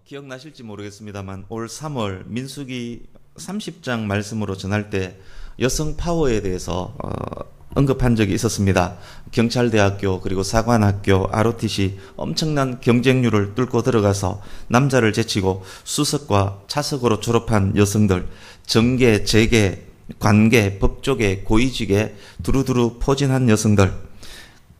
기억나실지 모르겠습니다만 올 3월 민수기 30장 말씀으로 전할 때 여성 파워에 대해서 언급한 적이 있었습니다. 경찰대학교 그리고 사관학교 ROTC 엄청난 경쟁률을 뚫고 들어가서 남자를 제치고 수석과 차석으로 졸업한 여성들, 정계, 재계, 관계, 법조계, 고위직에 두루두루 포진한 여성들,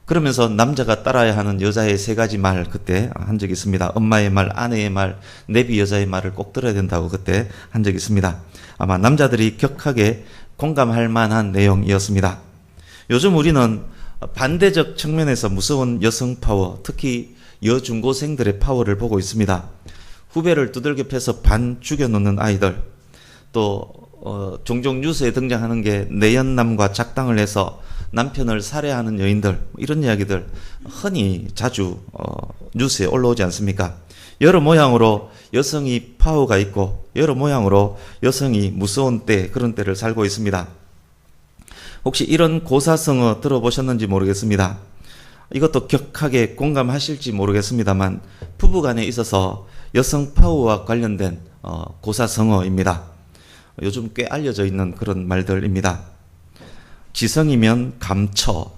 그러면서 남자가 따라야 하는 여자의 세 가지 말 그때 한 적이 있습니다. 엄마의 말, 아내의 말, 내비 여자의 말을 꼭 들어야 된다고 그때 한 적이 있습니다. 아마 남자들이 격하게 공감할 만한 내용이었습니다. 요즘 우리는 반대적 측면에서 무서운 여성 파워, 특히 여중고생들의 파워를 보고 있습니다. 후배를 두들겨 패서 반 죽여놓는 아이들, 또 종종 뉴스에 등장하는 게 내연남과 작당을 해서 남편을 살해하는 여인들, 이런 이야기들 흔히 자주 뉴스에 올라오지 않습니까? 여러 모양으로 여성이 파워가 있고 여러 모양으로 여성이 무서운 때, 그런 때를 살고 있습니다. 혹시 이런 고사성어 들어보셨는지 모르겠습니다. 이것도 격하게 공감하실지 모르겠습니다만 부부간에 있어서 여성 파워와 관련된 고사성어입니다. 요즘 꽤 알려져 있는 그런 말들입니다. 지성이면 감처,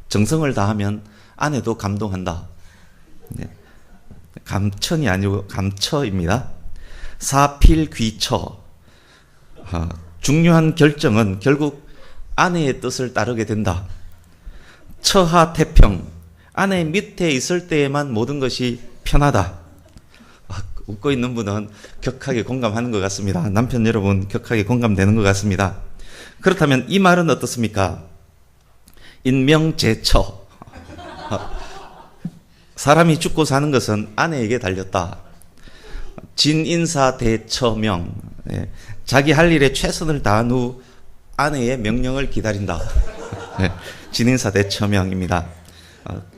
정성을 다하면 아내도 감동한다. 네. 감천이 아니고 감처입니다. 사필귀처, 중요한 결정은 결국 아내의 뜻을 따르게 된다. 처하태평, 아내 밑에 있을 때에만 모든 것이 편하다. 웃고 있는 분은 격하게 공감하는 것 같습니다. 남편 여러분 격하게 공감되는 것 같습니다. 그렇다면 이 말은 어떻습니까? 인명제처, 사람이 죽고 사는 것은 아내에게 달렸다. 진인사대처명, 자기 할 일에 최선을 다한 후 아내의 명령을 기다린다. 진인사대처명입니다.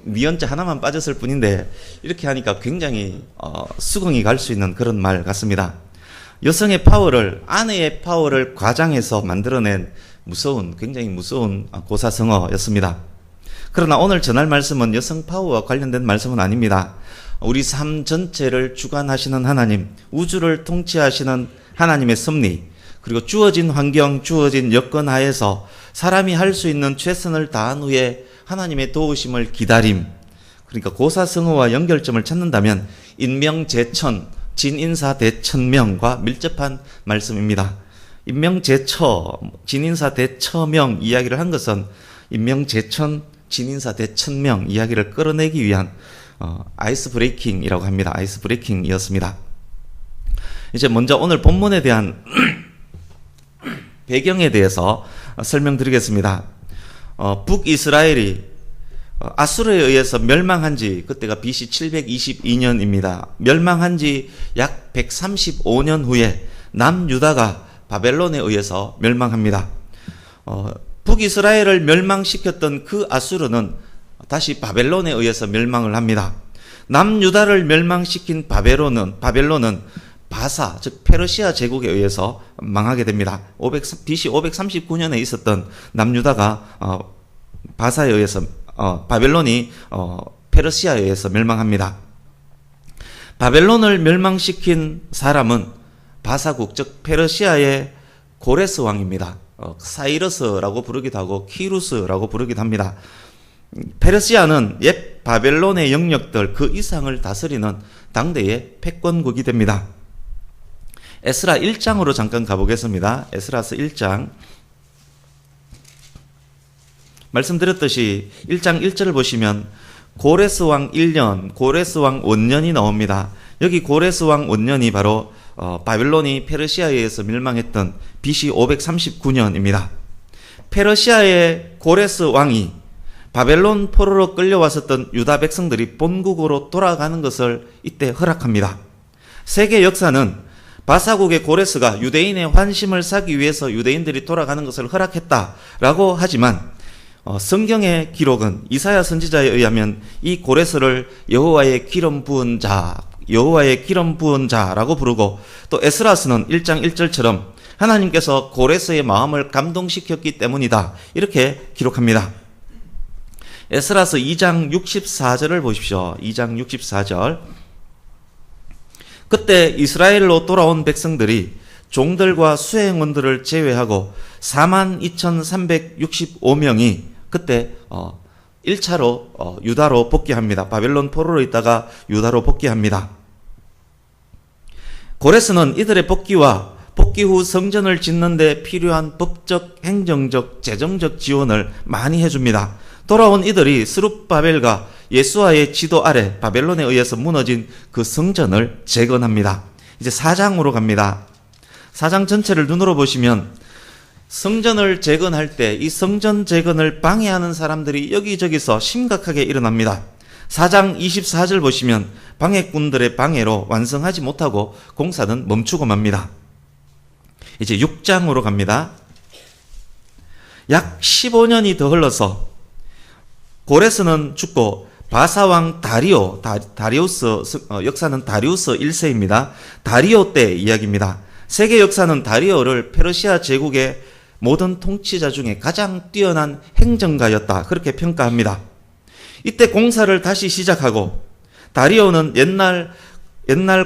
미연자 하나만 빠졌을 뿐인데 이렇게 하니까 굉장히 수긍이 갈 수 있는 그런 말 같습니다. 여성의 파워를, 아내의 파워를 과장해서 만들어낸 무서운, 굉장히 무서운 고사성어였습니다. 그러나 오늘 전할 말씀은 여성 파워와 관련된 말씀은 아닙니다. 우리 삶 전체를 주관하시는 하나님, 우주를 통치하시는 하나님의 섭리, 그리고 주어진 환경, 주어진 여건 하에서 사람이 할 수 있는 최선을 다한 후에 하나님의 도우심을 기다림, 그러니까 고사성어와 연결점을 찾는다면 인명제천, 진인사대천명과 밀접한 말씀입니다. 인명제처, 진인사대처명 이야기를 한 것은 인명제천, 진인사대천명 이야기를 끌어내기 위한 아이스 브레이킹이라고 합니다. 아이스 브레이킹이었습니다. 이제 먼저 오늘 본문에 대한 배경에 대해서 설명드리겠습니다. 북이스라엘이 아수르에 의해서 멸망한 지, 그때가 BC 722년입니다. 멸망한 지 약 135년 후에 남유다가 바벨론에 의해서 멸망합니다. 북이스라엘을 멸망시켰던 그 아수르는 다시 바벨론에 의해서 멸망을 합니다. 남유다를 멸망시킨 바벨론은 바사, 즉 페르시아 제국에 의해서 망하게 됩니다. BC 539년에 있었던 남유다가 바사에 의해서 바벨론이 페르시아에 의해서 멸망합니다. 바벨론을 멸망시킨 사람은 바사국, 즉 페르시아의 고레스 왕입니다. 사이러스라고 부르기도 하고 키루스라고 부르기도 합니다. 페르시아는 옛 바벨론의 영역들 그 이상을 다스리는 당대의 패권국이 됩니다. 에스라 1장으로 잠깐 가보겠습니다. 에스라서 1장. 말씀드렸듯이 1장 1절을 보시면 고레스 왕 1년, 고레스 왕 원년이 나옵니다. 여기 고레스 왕 원년이 바로 바벨론이 페르시아에 의해서 멸망했던 BC 539년입니다. 페르시아의 고레스 왕이 바벨론 포로로 끌려왔었던 유다 백성들이 본국으로 돌아가는 것을 이때 허락합니다. 세계 역사는 바사국의 고레스가 유대인의 환심을 사기 위해서 유대인들이 돌아가는 것을 허락했다라고 하지만 성경의 기록은 이사야 선지자에 의하면 이 고레스를 여호와의 기름 부은 자, 여호와의 기름 부은 자라고 부르고, 또 에스라스는 1장 1절처럼 하나님께서 고레스의 마음을 감동시켰기 때문이다, 이렇게 기록합니다. 에스라서 2장 64절을 보십시오. 2장 64절. 그때 이스라엘로 돌아온 백성들이 종들과 수행원들을 제외하고 42,365명이 그때 1차로 유다로 복귀합니다. 바벨론 포로로 있다가 유다로 복귀합니다. 고레스는 이들의 복귀 후 성전을 짓는 데 필요한 법적, 행정적, 재정적 지원을 많이 해줍니다. 돌아온 이들이 스룹바벨과 예수아의 지도 아래 바벨론에 의해서 무너진 그 성전을 재건합니다. 이제 4장으로 갑니다. 4장 전체를 눈으로 보시면 성전을 재건할 때 이 성전 재건을 방해하는 사람들이 여기저기서 심각하게 일어납니다. 4장 24절 보시면 방해꾼들의 방해로 완성하지 못하고 공사는 멈추고 맙니다. 이제 6장으로 갑니다. 약 15년이 더 흘러서 고레스는 죽고 바사왕 다리우스 역사는 다리우스 1세입니다. 다리오 때 이야기입니다. 세계 역사는 다리오를 페르시아 제국의 모든 통치자 중에 가장 뛰어난 행정가였다. 그렇게 평가합니다. 이때 공사를 다시 시작하고 다리오는 옛날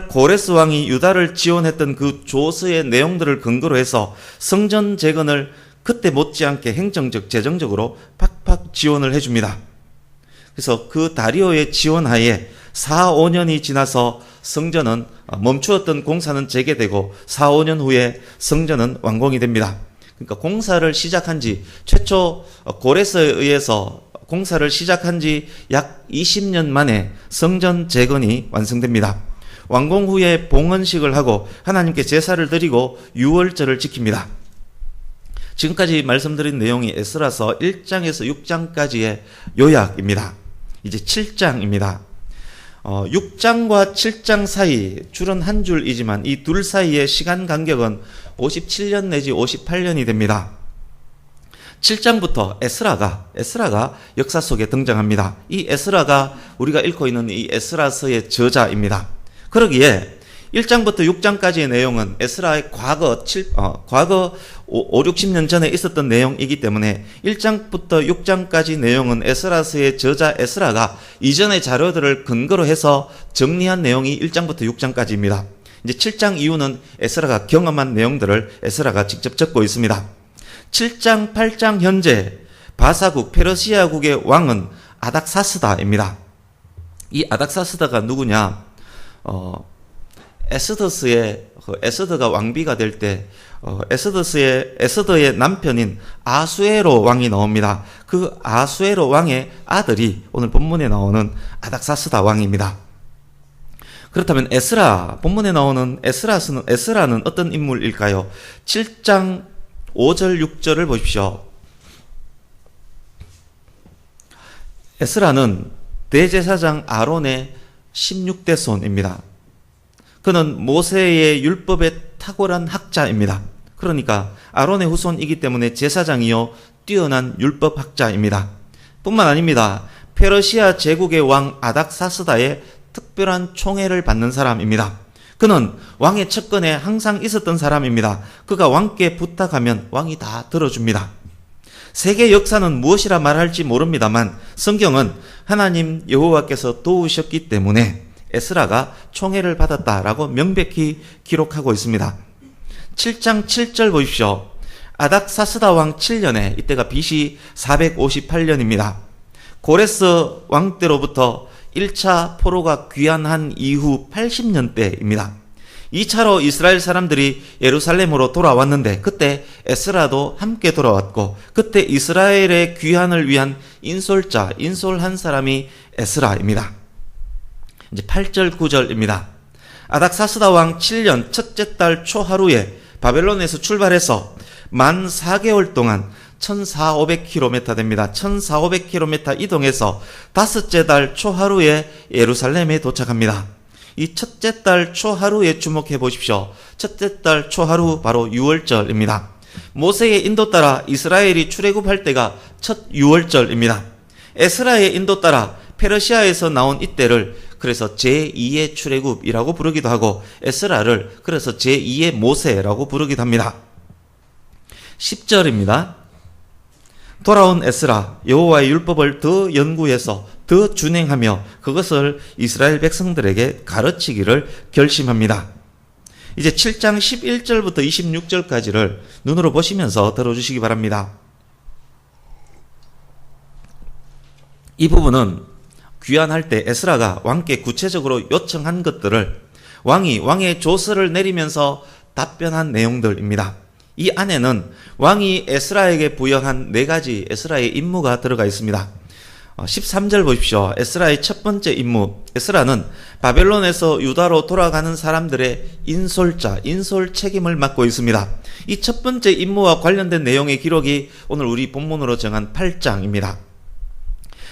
고레스 왕이 유다를 지원했던 그 조서의 내용들을 근거로 해서 성전 재건을 그때 못지않게 행정적, 재정적으로 팍팍 지원을 해줍니다. 그래서 그 다리오의 지원하에 4, 5년이 지나서 성전은 멈추었던 공사는 재개되고 4, 5년 후에 성전은 완공이 됩니다. 그러니까 공사를 시작한 지 최초 고레스에 의해서 공사를 시작한 지 약 20년 만에 성전 재건이 완성됩니다. 완공 후에 봉헌식을 하고 하나님께 제사를 드리고 유월절을 지킵니다. 지금까지 말씀드린 내용이 에스라서 1장에서 6장까지의 요약입니다. 이제 7장입니다. 6장과 7장 사이, 줄은 한 줄이지만 이 둘 사이의 시간 간격은 57년 내지 58년이 됩니다. 7장부터 에스라가 역사 속에 등장합니다. 이 에스라가 우리가 읽고 있는 이 에스라서의 저자입니다. 그러기에 1장부터 6장까지의 내용은 에스라의 과거 5, 60년 전에 있었던 내용이기 때문에 1장부터 6장까지 내용은 에스라서의 저자 에스라가 이전의 자료들을 근거로 해서 정리한 내용이 1장부터 6장까지입니다. 이제 7장 이후는 에스라가 경험한 내용들을 에스라가 직접 적고 있습니다. 7장, 8장 현재 바사국, 페르시아국의 왕은 아닥사스다입니다. 이 아닥사스다가 누구냐? 에스더가 왕비가 될 때 에스더의 남편인 아수에로 왕이 나옵니다. 그 아수에로 왕의 아들이 오늘 본문에 나오는 아닥사스다 왕입니다. 그렇다면 본문에 나오는 에스라는 어떤 인물일까요? 7장 5절 6절을 보십시오. 에스라는 대제사장 아론의 16대 손입니다. 그는 모세의 율법에 탁월한 학자입니다. 그러니까 아론의 후손이기 때문에 제사장이요 뛰어난 율법학자입니다. 뿐만 아닙니다. 페르시아 제국의 왕 아닥사스다의 특별한 총애를 받는 사람입니다. 그는 왕의 측근에 항상 있었던 사람입니다. 그가 왕께 부탁하면 왕이 다 들어줍니다. 세계 역사는 무엇이라 말할지 모릅니다만 성경은 하나님 여호와께서 도우셨기 때문에 에스라가 총애를 받았다라고 명백히 기록하고 있습니다. 7장 7절 보십시오. 아닥사스다 왕 7년에 이때가 BC 458년입니다. 고레스 왕 때로부터 1차 포로가 귀환한 이후 80년대입니다. 2차로 이스라엘 사람들이 예루살렘으로 돌아왔는데 그때 에스라도 함께 돌아왔고 그때 이스라엘의 귀환을 위한 인솔한 사람이 에스라입니다. 이제 8절 9절입니다. 아닥사스다 왕 7년 첫째 달 초하루에 바벨론에서 출발해서 만 4개월 동안 1400km 됩니다. 1400km 이동해서 다섯째 달 초하루에 예루살렘에 도착합니다. 이 첫째 달 초하루에 주목해 보십시오. 첫째 달 초하루 바로 유월절입니다. 모세의 인도 따라 이스라엘이 출애굽할 때가 첫 유월절입니다. 에스라의 인도 따라 페르시아에서 나온 이때를 그래서 제2의 출애굽이라고 부르기도 하고 에스라를 그래서 제2의 모세라고 부르기도 합니다. 10절입니다. 돌아온 에스라 여호와의 율법을 더 연구해서 더 준행하며 그것을 이스라엘 백성들에게 가르치기를 결심합니다. 이제 7장 11절부터 26절까지를 눈으로 보시면서 들어주시기 바랍니다. 이 부분은 귀환할 때 에스라가 왕께 구체적으로 요청한 것들을 왕의 조서를 내리면서 답변한 내용들입니다. 이 안에는 왕이 에스라에게 부여한 4가지 에스라의 임무가 들어가 있습니다. 13절 보십시오. 에스라의 첫 번째 임무. 에스라는 바벨론에서 유다로 돌아가는 사람들의 인솔 책임을 맡고 있습니다. 이 첫 번째 임무와 관련된 내용의 기록이 오늘 우리 본문으로 정한 8장입니다.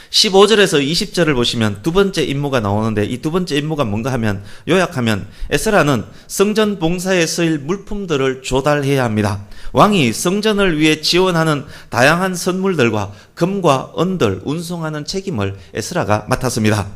15절에서 20절을 보시면 두 번째 임무가 나오는데 이 두 번째 임무가 뭔가 하면 요약하면 에스라는 성전 봉사에 쓰일 물품들을 조달해야 합니다. 왕이 성전을 위해 지원하는 다양한 선물들과 금과 은들 운송하는 책임을 에스라가 맡았습니다.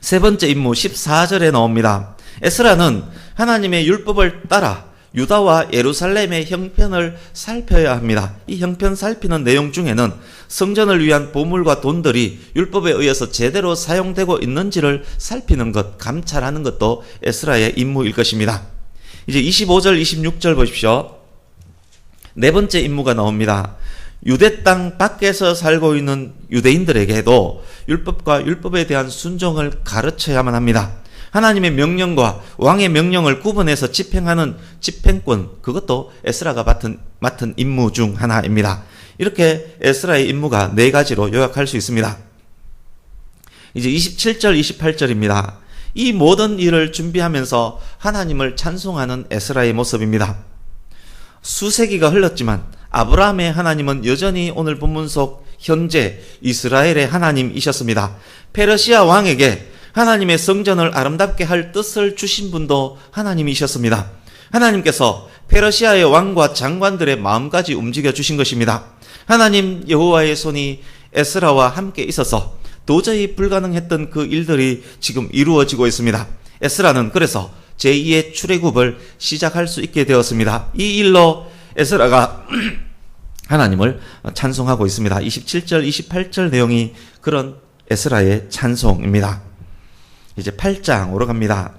세 번째 임무 14절에 나옵니다. 에스라는 하나님의 율법을 따라 유다와 예루살렘의 형편을 살펴야 합니다. 이 형편 살피는 내용 중에는 성전을 위한 보물과 돈들이 율법에 의해서 제대로 사용되고 있는지를 살피는 것, 감찰하는 것도 에스라의 임무일 것입니다. 이제 25절, 26절 보십시오. 네 번째 임무가 나옵니다. 유대 땅 밖에서 살고 있는 유대인들에게도 율법과 율법에 대한 순종을 가르쳐야만 합니다. 하나님의 명령과 왕의 명령을 구분해서 집행하는 집행권, 그것도 에스라가 맡은 임무 중 하나입니다. 이렇게 에스라의 임무가 4가지로 요약할 수 있습니다. 이제 27절, 28절입니다. 이 모든 일을 준비하면서 하나님을 찬송하는 에스라의 모습입니다. 수세기가 흘렀지만 아브라함의 하나님은 여전히 오늘 본문 속 현재 이스라엘의 하나님이셨습니다. 페르시아 왕에게 하나님의 성전을 아름답게 할 뜻을 주신 분도 하나님이셨습니다. 하나님께서 페르시아의 왕과 장관들의 마음까지 움직여 주신 것입니다. 하나님 여호와의 손이 에스라와 함께 있어서 도저히 불가능했던 그 일들이 지금 이루어지고 있습니다. 에스라는 그래서 제2의 출애굽을 시작할 수 있게 되었습니다. 이 일로 에스라가 하나님을 찬송하고 있습니다. 27절, 28절 내용이 그런 에스라의 찬송입니다. 이제 8장으로 갑니다.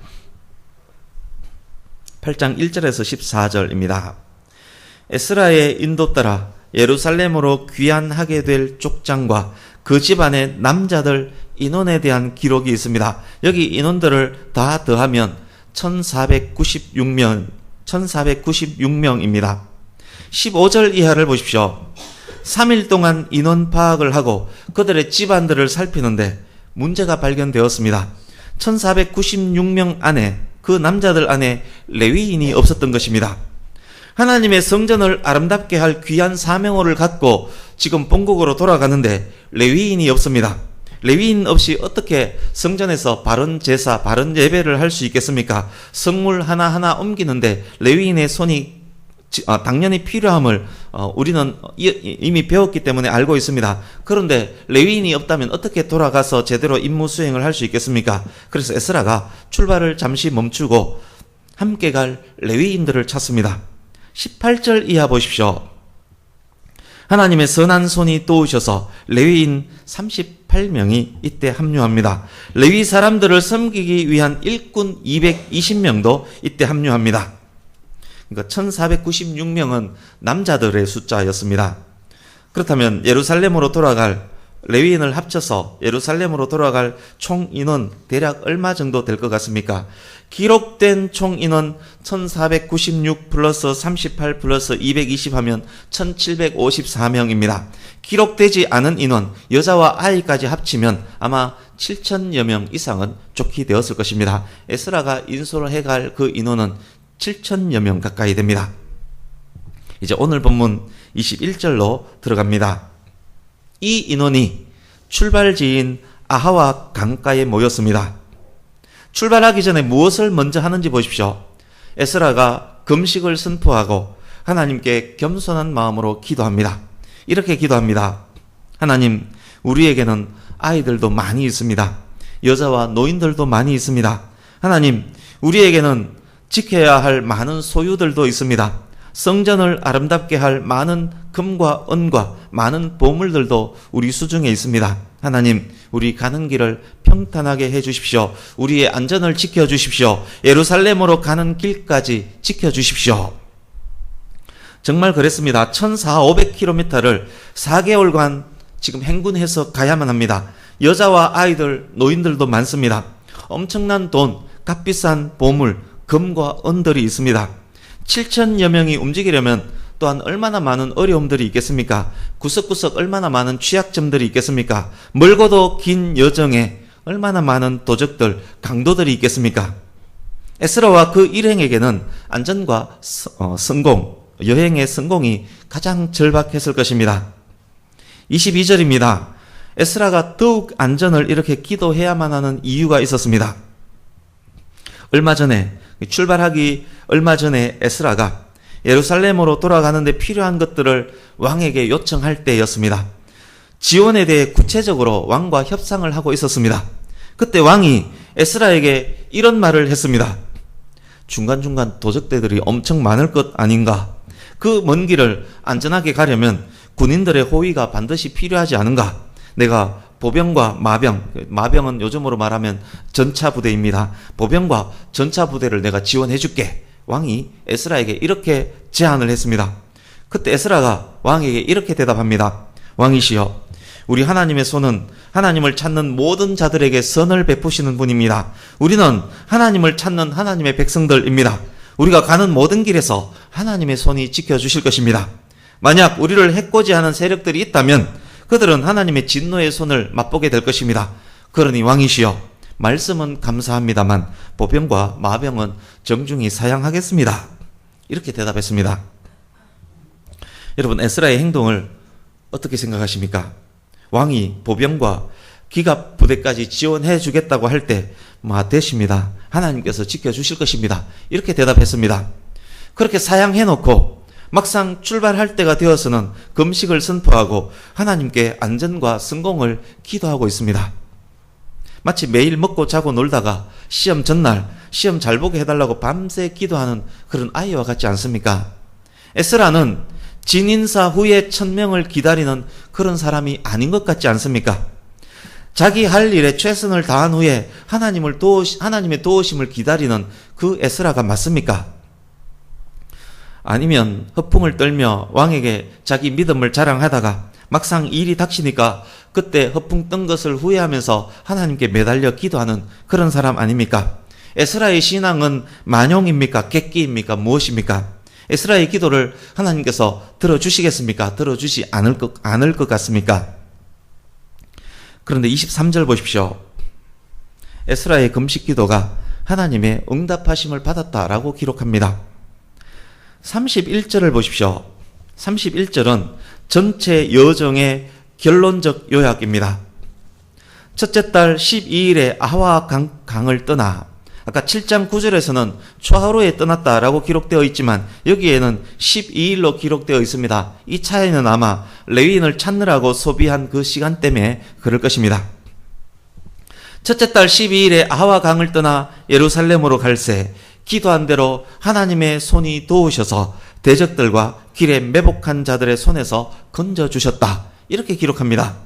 8장 1절에서 14절입니다. 에스라의 인도 따라 예루살렘으로 귀환하게 될 족장과 그 집안의 남자들 인원에 대한 기록이 있습니다. 여기 인원들을 다 더하면 1496명입니다. 15절 이하를 보십시오. 3일 동안 인원 파악을 하고 그들의 집안들을 살피는데 문제가 발견되었습니다. 1496명 안에, 그 남자들 안에 레위인이 없었던 것입니다. 하나님의 성전을 아름답게 할 귀한 사명을 갖고 지금 본국으로 돌아가는데 레위인이 없습니다. 레위인 없이 어떻게 성전에서 바른 제사, 바른 예배를 할 수 있겠습니까? 성물 하나하나 옮기는데 레위인의 손이 당연히 필요함을 우리는 이미 배웠기 때문에 알고 있습니다. 그런데 레위인이 없다면 어떻게 돌아가서 제대로 임무 수행을 할 수 있겠습니까? 그래서 에스라가 출발을 잠시 멈추고 함께 갈 레위인들을 찾습니다. 18절 이하 보십시오. 하나님의 선한 손이 도우셔서 레위인 38명이 이때 합류합니다. 레위 사람들을 섬기기 위한 일꾼 220명도 이때 합류합니다. 그러니까 1496명은 남자들의 숫자였습니다. 그렇다면 예루살렘으로 돌아갈 레위인을 합쳐서 예루살렘으로 돌아갈 총 인원 대략 얼마 정도 될 것 같습니까? 기록된 총 인원 1496 플러스 38 플러스 220 하면 1754명입니다. 기록되지 않은 인원, 여자와 아이까지 합치면 아마 7000여 명 이상은 족히 되었을 것입니다. 에스라가 인솔을 해갈 그 인원은 7000여 명 가까이 됩니다. 이제 오늘 본문 21절로 들어갑니다. 이 인원이 출발지인 아하와 강가에 모였습니다. 출발하기 전에 무엇을 먼저 하는지 보십시오. 에스라가 금식을 선포하고 하나님께 겸손한 마음으로 기도합니다. 이렇게 기도합니다. 하나님, 우리에게는 아이들도 많이 있습니다. 여자와 노인들도 많이 있습니다. 하나님, 우리에게는 지켜야 할 많은 소유들도 있습니다. 성전을 아름답게 할 많은 금과 은과 많은 보물들도 우리 수중에 있습니다. 하나님, 우리 가는 길을 평탄하게 해 주십시오. 우리의 안전을 지켜 주십시오. 예루살렘으로 가는 길까지 지켜 주십시오. 정말 그랬습니다. 1,400km를 4개월간 지금 행군해서 가야만 합니다. 여자와 아이들, 노인들도 많습니다. 엄청난 돈, 값비싼 보물, 금과 은들이 있습니다. 7,000여 명이 움직이려면 또한 얼마나 많은 어려움들이 있겠습니까? 구석구석 얼마나 많은 취약점들이 있겠습니까? 멀고도 긴 여정에 얼마나 많은 도적들, 강도들이 있겠습니까? 에스라와 그 일행에게는 안전과 성공, 여행의 성공이 가장 절박했을 것입니다. 22절입니다. 에스라가 더욱 안전을 이렇게 기도해야만 하는 이유가 있었습니다. 출발하기 얼마 전에 에스라가 예루살렘으로 돌아가는데 필요한 것들을 왕에게 요청할 때였습니다. 지원에 대해 구체적으로 왕과 협상을 하고 있었습니다. 그때 왕이 에스라에게 이런 말을 했습니다. 중간중간 도적대들이 엄청 많을 것 아닌가? 그 먼 길을 안전하게 가려면 군인들의 호위가 반드시 필요하지 않은가? 내가 보병과 마병은 요즘으로 말하면 전차부대입니다. 보병과 전차부대를 내가 지원해 줄게. 왕이 에스라에게 이렇게 제안을 했습니다. 그때 에스라가 왕에게 이렇게 대답합니다. 왕이시여, 우리 하나님의 손은 하나님을 찾는 모든 자들에게 선을 베푸시는 분입니다. 우리는 하나님을 찾는 하나님의 백성들입니다. 우리가 가는 모든 길에서 하나님의 손이 지켜주실 것입니다. 만약 우리를 해코지하는 세력들이 있다면 그들은 하나님의 진노의 손을 맛보게 될 것입니다. 그러니 왕이시여, 말씀은 감사합니다만 보병과 마병은 정중히 사양하겠습니다. 이렇게 대답했습니다. 여러분, 에스라의 행동을 어떻게 생각하십니까? 왕이 보병과 기갑 부대까지 지원해 주겠다고 할 때 되십니다. 하나님께서 지켜주실 것입니다. 이렇게 대답했습니다. 그렇게 사양해 놓고 막상 출발할 때가 되어서는 금식을 선포하고 하나님께 안전과 성공을 기도하고 있습니다. 마치 매일 먹고 자고 놀다가 시험 전날 시험 잘 보게 해달라고 밤새 기도하는 그런 아이와 같지 않습니까? 에스라는 진인사 후에 1,000명을 기다리는 그런 사람이 아닌 것 같지 않습니까? 자기 할 일에 최선을 다한 후에 하나님의 도우심을 기다리는 그 에스라가 맞습니까? 아니면 허풍을 떨며 왕에게 자기 믿음을 자랑하다가 막상 일이 닥치니까 그때 허풍 뜬 것을 후회하면서 하나님께 매달려 기도하는 그런 사람 아닙니까? 에스라의 신앙은 만용입니까? 객기입니까? 무엇입니까? 에스라의 기도를 하나님께서 들어주시겠습니까? 들어주지 않을 것 같습니까? 그런데 23절 보십시오. 에스라의 금식 기도가 하나님의 응답하심을 받았다라고 기록합니다. 31절을 보십시오. 31절은 전체 여정의 결론적 요약입니다. 첫째 달 12일에 아와 강을 떠나, 아까 7장 9절에서는 초하루에 떠났다라고 기록되어 있지만 여기에는 12일로 기록되어 있습니다. 이 차이는 아마 레위인을 찾느라고 소비한 그 시간 때문에 그럴 것입니다. 첫째 달 12일에 아와 강을 떠나 예루살렘으로 갈새 기도한 대로 하나님의 손이 도우셔서 대적들과 길에 매복한 자들의 손에서 건져주셨다. 이렇게 기록합니다.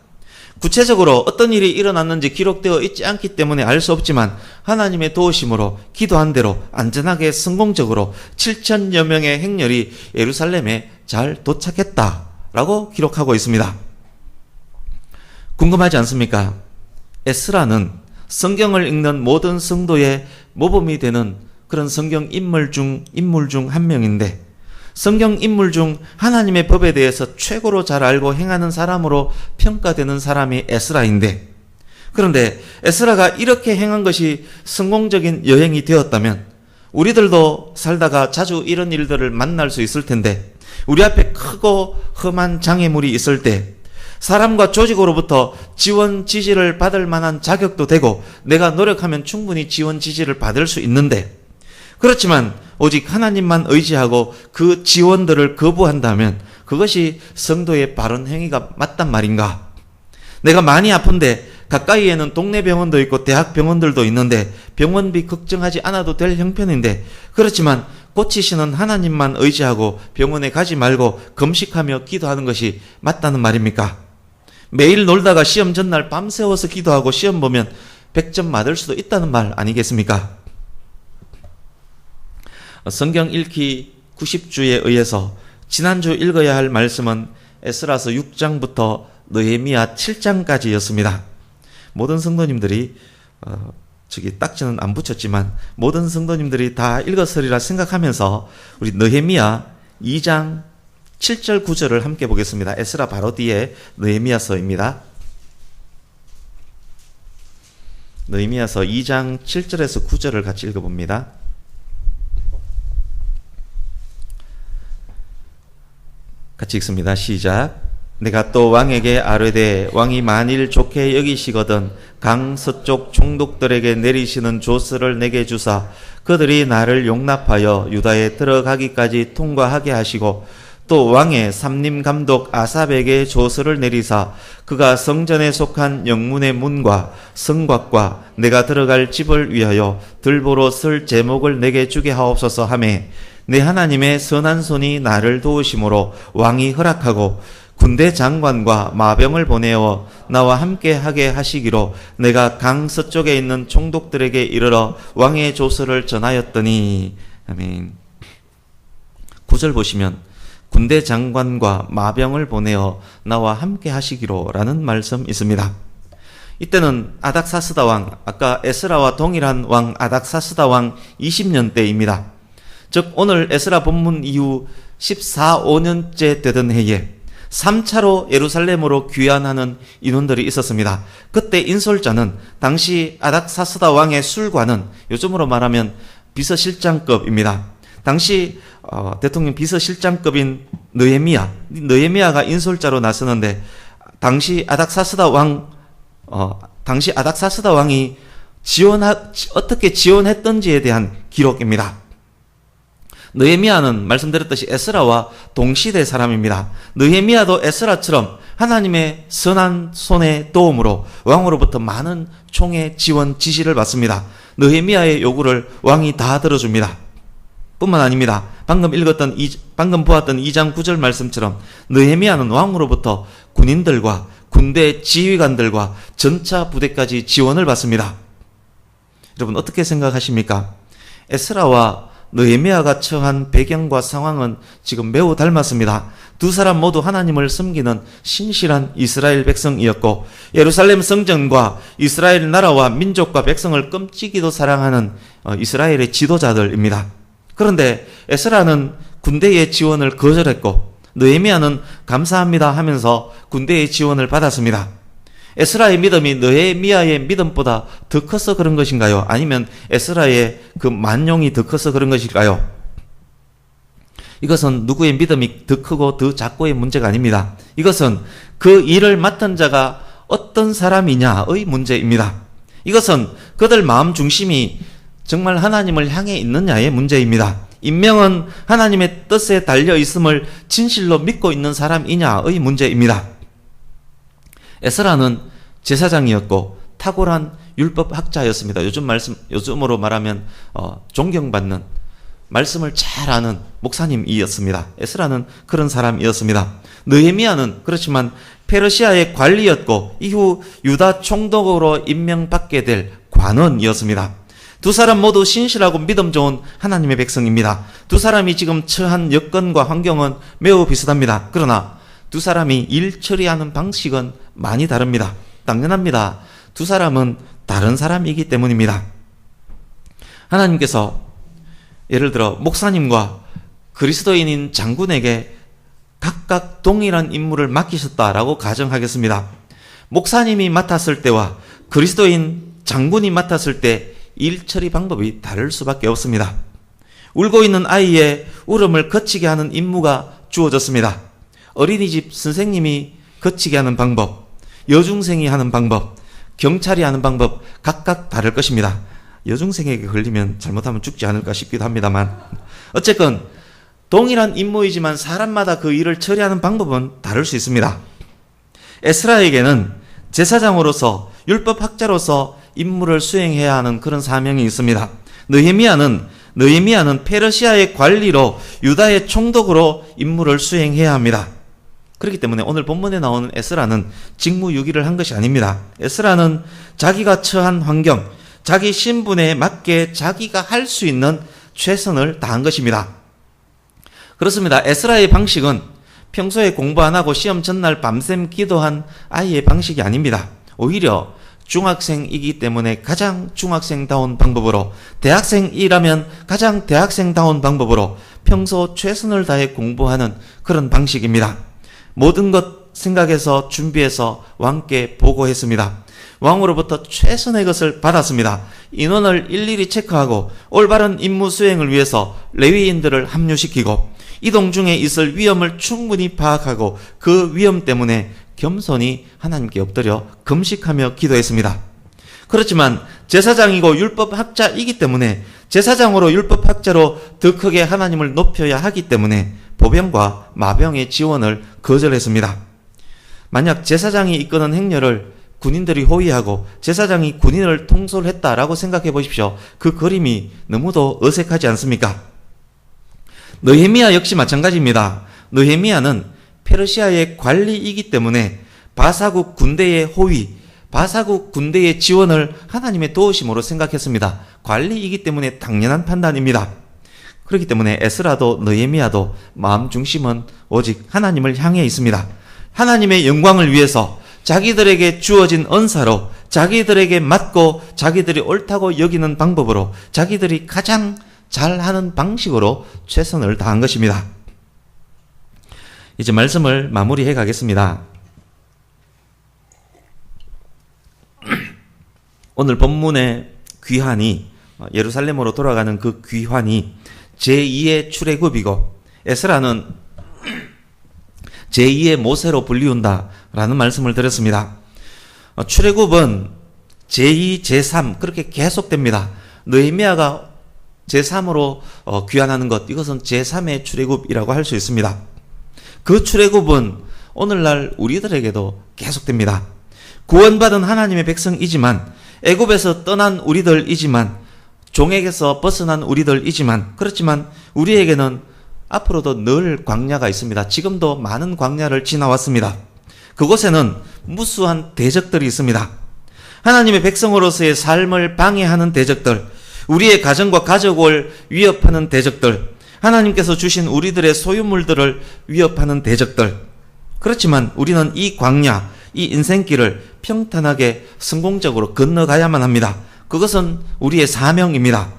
구체적으로 어떤 일이 일어났는지 기록되어 있지 않기 때문에 알 수 없지만 하나님의 도우심으로 기도한 대로 안전하게 성공적으로 7,000여 명의 행렬이 예루살렘에 잘 도착했다라고 기록하고 있습니다. 궁금하지 않습니까? 에스라는 성경을 읽는 모든 성도의 모범이 되는 그런 성경 인물 중 한 명인데, 성경 인물 중 하나님의 법에 대해서 최고로 잘 알고 행하는 사람으로 평가되는 사람이 에스라인데, 그런데 에스라가 이렇게 행한 것이 성공적인 여행이 되었다면 우리들도 살다가 자주 이런 일들을 만날 수 있을 텐데, 우리 앞에 크고 험한 장애물이 있을 때 사람과 조직으로부터 지원 지지를 받을 만한 자격도 되고 내가 노력하면 충분히 지원 지지를 받을 수 있는데, 그렇지만 오직 하나님만 의지하고 그 지원들을 거부한다면 그것이 성도의 바른 행위가 맞단 말인가? 내가 많이 아픈데 가까이에는 동네 병원도 있고 대학 병원들도 있는데 병원비 걱정하지 않아도 될 형편인데, 그렇지만 고치시는 하나님만 의지하고 병원에 가지 말고 금식하며 기도하는 것이 맞다는 말입니까? 매일 놀다가 시험 전날 밤새워서 기도하고 시험 보면 100점 맞을 수도 있다는 말 아니겠습니까? 성경 읽기 90주에 의해서 지난주 읽어야 할 말씀은 에스라서 6장부터 느헤미야 7장까지였습니다. 모든 성도님들이 딱지는 안 붙였지만 모든 성도님들이 다 읽었으리라 생각하면서 우리 느헤미야 2장 7절 9절을 함께 보겠습니다. 에스라 바로 뒤에 느헤미야서입니다. 느헤미야서 2장 7절에서 9절을 같이 읽어봅니다. 같이 읽습니다. 시작. 내가 또 왕에게 아뢰되 왕이 만일 좋게 여기시거든 강 서쪽 총독들에게 내리시는 조서를 내게 주사 그들이 나를 용납하여 유다에 들어가기까지 통과하게 하시고, 또 왕의 삼림 감독 아삽에게 조서를 내리사 그가 성전에 속한 영문의 문과 성곽과 내가 들어갈 집을 위하여 들보로 쓸 제목을 내게 주게 하옵소서 하매, 내 하나님의 선한 손이 나를 도우심으로 왕이 허락하고 군대 장관과 마병을 보내어 나와 함께 하게 하시기로 내가 강 서쪽에 있는 총독들에게 이르러 왕의 조서를 전하였더니. 아멘. 9절 보시면 군대 장관과 마병을 보내어 나와 함께 하시기로 라는 말씀 있습니다. 이때는 아닥사스다 왕, 아까 에스라와 동일한 왕 아닥사스다 왕 20년 때입니다. 즉 오늘 에스라 본문 이후 14, 5년째 되던 해에 3차로 예루살렘으로 귀환하는 인원들이 있었습니다. 그때 인솔자는 당시 아닥사스다 왕의 술관은 요즘으로 말하면 비서실장급입니다. 당시 대통령 비서실장급인 느헤미야가 인솔자로 나서는데 당시 아닥사스다 왕이 어떻게 지원했던지에 대한 기록입니다. 느헤미야는 말씀드렸듯이 에스라와 동시대 사람입니다. 느헤미야도 에스라처럼 하나님의 선한 손의 도움으로 왕으로부터 많은 총의 지원 지시를 받습니다. 느헤미야의 요구를 왕이 다 들어줍니다. 뿐만 아닙니다. 방금 보았던 2장 9절 말씀처럼 느헤미야는 왕으로부터 군인들과 군대 지휘관들과 전차 부대까지 지원을 받습니다. 여러분 어떻게 생각하십니까? 에스라와 느헤미야가 처한 배경과 상황은 지금 매우 닮았습니다. 두 사람 모두 하나님을 섬기는 신실한 이스라엘 백성이었고 예루살렘 성전과 이스라엘 나라와 민족과 백성을 끔찍이도 사랑하는 이스라엘의 지도자들입니다. 그런데 에스라는 군대의 지원을 거절했고 느헤미야는 감사합니다 하면서 군대의 지원을 받았습니다. 에스라의 믿음이 느헤미야의 믿음보다 더 커서 그런 것인가요? 아니면 에스라의 그 만용이 더 커서 그런 것일까요? 이것은 누구의 믿음이 더 크고 더 작고의 문제가 아닙니다. 이것은 그 일을 맡은 자가 어떤 사람이냐의 문제입니다. 이것은 그들 마음 중심이 정말 하나님을 향해 있느냐의 문제입니다. 인명은 하나님의 뜻에 달려 있음을 진실로 믿고 있는 사람이냐의 문제입니다. 에스라는 제사장이었고 탁월한 율법학자였습니다. 요즘으로 말하면 존경받는 말씀을 잘 아는 목사님이었습니다. 에스라는 그런 사람이었습니다. 느헤미야는 그렇지만 페르시아의 관리였고 이후 유다 총독으로 임명받게 될 관원이었습니다. 두 사람 모두 신실하고 믿음 좋은 하나님의 백성입니다. 두 사람이 지금 처한 여건과 환경은 매우 비슷합니다. 그러나 두 사람이 일 처리하는 방식은 많이 다릅니다. 당연합니다. 두 사람은 다른 사람이기 때문입니다. 하나님께서 예를 들어 목사님과 그리스도인인 장군에게 각각 동일한 임무를 맡기셨다라고 가정하겠습니다. 목사님이 맡았을 때와 그리스도인 장군이 맡았을 때 일 처리 방법이 다를 수밖에 없습니다. 울고 있는 아이의 울음을 그치게 하는 임무가 주어졌습니다. 어린이집 선생님이 그치게 하는 방법, 여중생이 하는 방법, 경찰이 하는 방법 각각 다를 것입니다. 여중생에게 걸리면 잘못하면 죽지 않을까 싶기도 합니다만 어쨌건 동일한 임무이지만 사람마다 그 일을 처리하는 방법은 다를 수 있습니다. 에스라에게는 제사장으로서 율법학자로서 임무를 수행해야 하는 그런 사명이 있습니다. 느헤미야는 페르시아의 관리로 유다의 총독으로 임무를 수행해야 합니다. 그렇기 때문에 오늘 본문에 나오는 에스라는 직무유기를 한 것이 아닙니다. 에스라는 자기가 처한 환경, 자기 신분에 맞게 자기가 할 수 있는 최선을 다한 것입니다. 그렇습니다. 에스라의 방식은 평소에 공부 안 하고 시험 전날 밤샘 기도한 아이의 방식이 아닙니다. 오히려 중학생이기 때문에 가장 중학생다운 방법으로, 대학생이라면 가장 대학생다운 방법으로 평소 최선을 다해 공부하는 그런 방식입니다. 모든 것 생각해서 준비해서 왕께 보고했습니다. 왕으로부터 최선의 것을 받았습니다. 인원을 일일이 체크하고 올바른 임무 수행을 위해서 레위인들을 합류시키고 이동 중에 있을 위험을 충분히 파악하고 그 위험 때문에 겸손히 하나님께 엎드려 금식하며 기도했습니다. 그렇지만 제사장이고 율법학자이기 때문에 제사장으로 율법학자로 더 크게 하나님을 높여야 하기 때문에 보병과 마병의 지원을 거절했습니다. 만약 제사장이 이끄는 행렬을 군인들이 호위하고 제사장이 군인을 통솔했다라고 생각해 보십시오. 그 그림이 너무도 어색하지 않습니까? 느헤미야 역시 마찬가지입니다. 느헤미야는 페르시아의 관리이기 때문에 바사국 군대의 호위, 바사국 군대의 지원을 하나님의 도우심으로 생각했습니다. 관리이기 때문에 당연한 판단입니다. 그렇기 때문에 에스라도 느헤미야도 마음 중심은 오직 하나님을 향해 있습니다. 하나님의 영광을 위해서 자기들에게 주어진 은사로 자기들에게 맞고 자기들이 옳다고 여기는 방법으로 자기들이 가장 잘하는 방식으로 최선을 다한 것입니다. 이제 말씀을 마무리해 가겠습니다. 오늘 본문의 귀환이, 예루살렘으로 돌아가는 그 귀환이 제2의 출애굽이고 에스라는 제2의 모세로 불리운다라는 말씀을 드렸습니다. 출애굽은 제2, 제3 그렇게 계속됩니다. 느헤미야가 제3으로 귀환하는 것, 이것은 제3의 출애굽이라고 할 수 있습니다. 그 출애굽은 오늘날 우리들에게도 계속됩니다. 구원받은 하나님의 백성이지만, 애굽에서 떠난 우리들이지만, 종에게서 벗어난 우리들이지만, 그렇지만 우리에게는 앞으로도 늘 광야가 있습니다. 지금도 많은 광야를 지나왔습니다. 그곳에는 무수한 대적들이 있습니다. 하나님의 백성으로서의 삶을 방해하는 대적들, 우리의 가정과 가족을 위협하는 대적들, 하나님께서 주신 우리들의 소유물들을 위협하는 대적들. 그렇지만 우리는 이 광야, 이 인생길을 평탄하게 성공적으로 건너가야만 합니다. 그것은 우리의 사명입니다.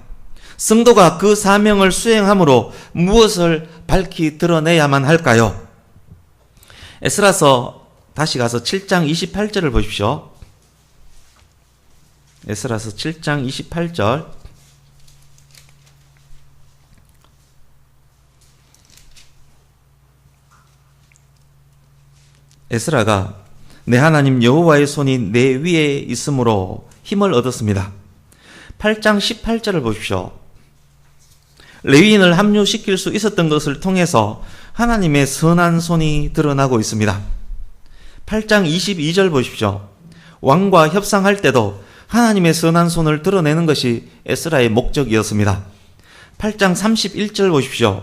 성도가 그 사명을 수행함으로 무엇을 밝히 드러내야만 할까요? 에스라서 다시 가서 7장 28절을 보십시오. 에스라서 7장 28절. 에스라가 내 하나님 여호와의 손이 내 위에 있으므로 힘을 얻었습니다. 8장 18절을 보십시오. 레위인을 합류시킬 수 있었던 것을 통해서 하나님의 선한 손이 드러나고 있습니다. 8장 22절 보십시오. 왕과 협상할 때도 하나님의 선한 손을 드러내는 것이 에스라의 목적이었습니다. 8장 31절 보십시오.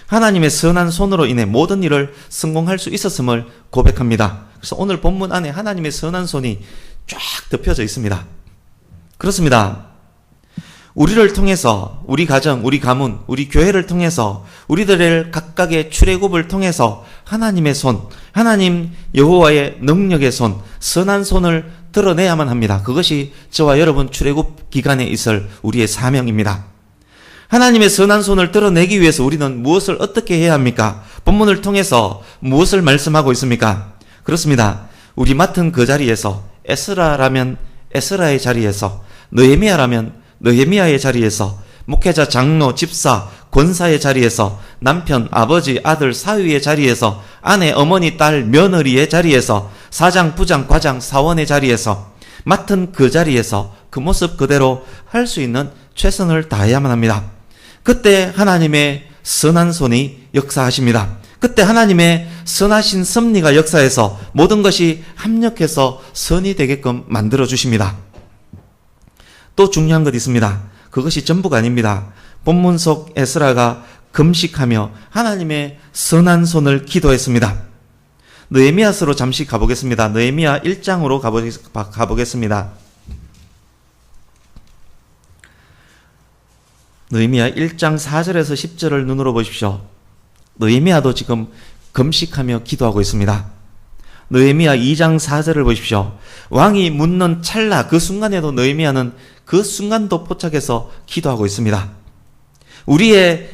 하나님의 선한 손으로 인해 모든 일을 성공할 수 있었음을 고백합니다. 그래서 오늘 본문 안에 하나님의 선한 손이 쫙 덮여져 있습니다. 그렇습니다. 우리를 통해서, 우리 가정, 우리 가문, 우리 교회를 통해서, 우리들의 각각의 출애굽을 통해서 하나님의 손, 하나님 여호와의 능력의 손, 선한 손을 드러내야만 합니다. 그것이 저와 여러분 출애굽 기간에 있을 우리의 사명입니다. 하나님의 선한 손을 드러내기 위해서 우리는 무엇을 어떻게 해야 합니까? 본문을 통해서 무엇을 말씀하고 있습니까? 그렇습니다. 우리 맡은 그 자리에서, 에스라라면 에스라의 자리에서, 느헤미야라면 느헤미야의 자리에서, 목회자, 장로, 집사, 권사의 자리에서, 남편, 아버지, 아들, 사위의 자리에서, 아내, 어머니, 딸, 며느리의 자리에서, 사장, 부장, 과장, 사원의 자리에서, 맡은 그 자리에서 그 모습 그대로 할 수 있는 최선을 다해야만 합니다. 그때 하나님의 선한 손이 역사하십니다. 그때 하나님의 선하신 섭리가 역사해서 모든 것이 합력해서 선이 되게끔 만들어 주십니다. 또 중요한 것 있습니다. 그것이 전부가 아닙니다. 본문 속 에스라가 금식하며 하나님의 선한 손을 기도했습니다. 느헤미야서로 잠시 가보겠습니다. 느헤미야 1장으로 가보겠습니다. 느헤미야 1장 4절에서 10절을 눈으로 보십시오. 느헤미야도 지금 금식하며 기도하고 있습니다. 느헤미야 2장 4절을 보십시오. 왕이 묻는 찰나 그 순간에도 느헤미야는 그 순간도 포착해서 기도하고 있습니다. 우리의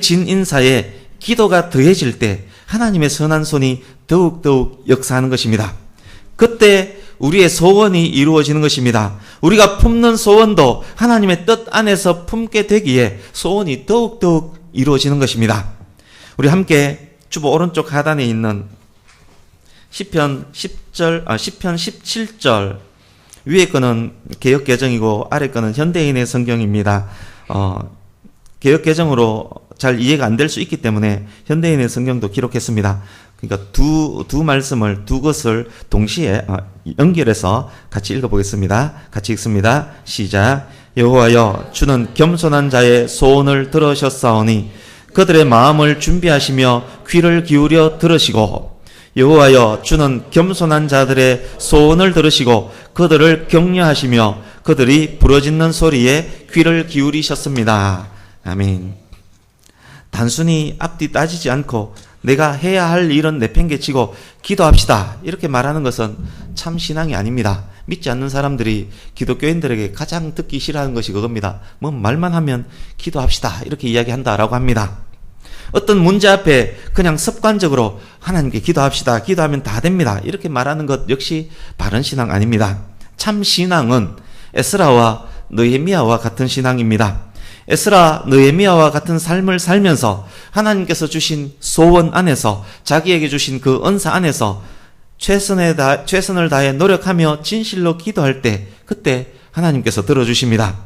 진인사에 기도가 더해질 때 하나님의 선한 손이 더욱더욱 역사하는 것입니다. 그때 우리의 소원이 이루어지는 것입니다. 우리가 품는 소원도 하나님의 뜻 안에서 품게 되기에 소원이 더욱더욱 이루어지는 것입니다. 우리 함께 주보 오른쪽 하단에 있는 시편 17절 위에 거는 개역개정이고 아래 거는 현대인의 성경입니다. 개역개정으로 잘 이해가 안 될 수 있기 때문에 현대인의 성경도 기록했습니다. 그러니까 두 것을 동시에 연결해서 같이 읽어보겠습니다. 같이 읽습니다. 시작. 여호와여, 주는 겸손한 자의 소원을 들으셨사오니 그들의 마음을 준비하시며 귀를 기울여 들으시고, 여호와여, 주는 겸손한 자들의 소원을 들으시고 그들을 격려하시며 그들이 부르짖는 소리에 귀를 기울이셨습니다. 아멘. 단순히 앞뒤 따지지 않고 내가 해야 할 일은 내팽개치고 기도합시다 이렇게 말하는 것은 참 신앙이 아닙니다. 믿지 않는 사람들이 기독교인들에게 가장 듣기 싫어하는 것이 그겁니다. 뭐 말만 하면 기도합시다 이렇게 이야기한다라고 합니다. 어떤 문제 앞에 그냥 습관적으로 하나님께 기도합시다, 기도하면 다 됩니다 이렇게 말하는 것 역시 바른 신앙 아닙니다. 참 신앙은 에스라와 느헤미야와 같은 신앙입니다. 에스라, 느헤미야와 같은 삶을 살면서 하나님께서 주신 소원 안에서, 자기에게 주신 그 은사 안에서 최선을 다해 노력하며 진실로 기도할 때 그때 하나님께서 들어주십니다.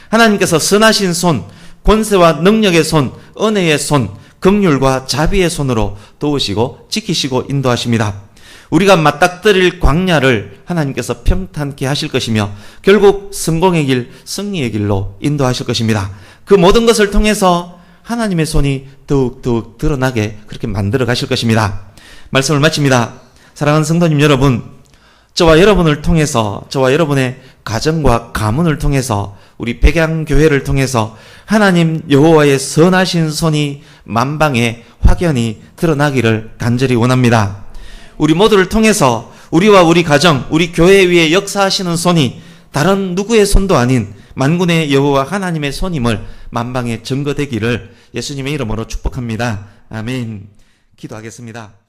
하나님께서 선하신 손, 권세와 능력의 손, 은혜의 손, 긍휼과 자비의 손으로 도우시고 지키시고 인도하십니다. 우리가 맞닥뜨릴 광야를 하나님께서 평탄케 하실 것이며 결국 성공의 길, 승리의 길로 인도하실 것입니다. 그 모든 것을 통해서 하나님의 손이 더욱더욱 드러나게 그렇게 만들어 가실 것입니다. 말씀을 마칩니다. 사랑하는 성도님 여러분, 저와 여러분을 통해서, 저와 여러분의 가정과 가문을 통해서, 우리 백양교회를 통해서 하나님 여호와의 선하신 손이 만방에 확연히 드러나기를 간절히 원합니다. 우리 모두를 통해서 우리와 우리 가정, 우리 교회 위에 역사하시는 손이 다른 누구의 손도 아닌 만군의 여호와 하나님의 손임을 만방에 증거되기를 예수님의 이름으로 축복합니다. 아멘. 기도하겠습니다.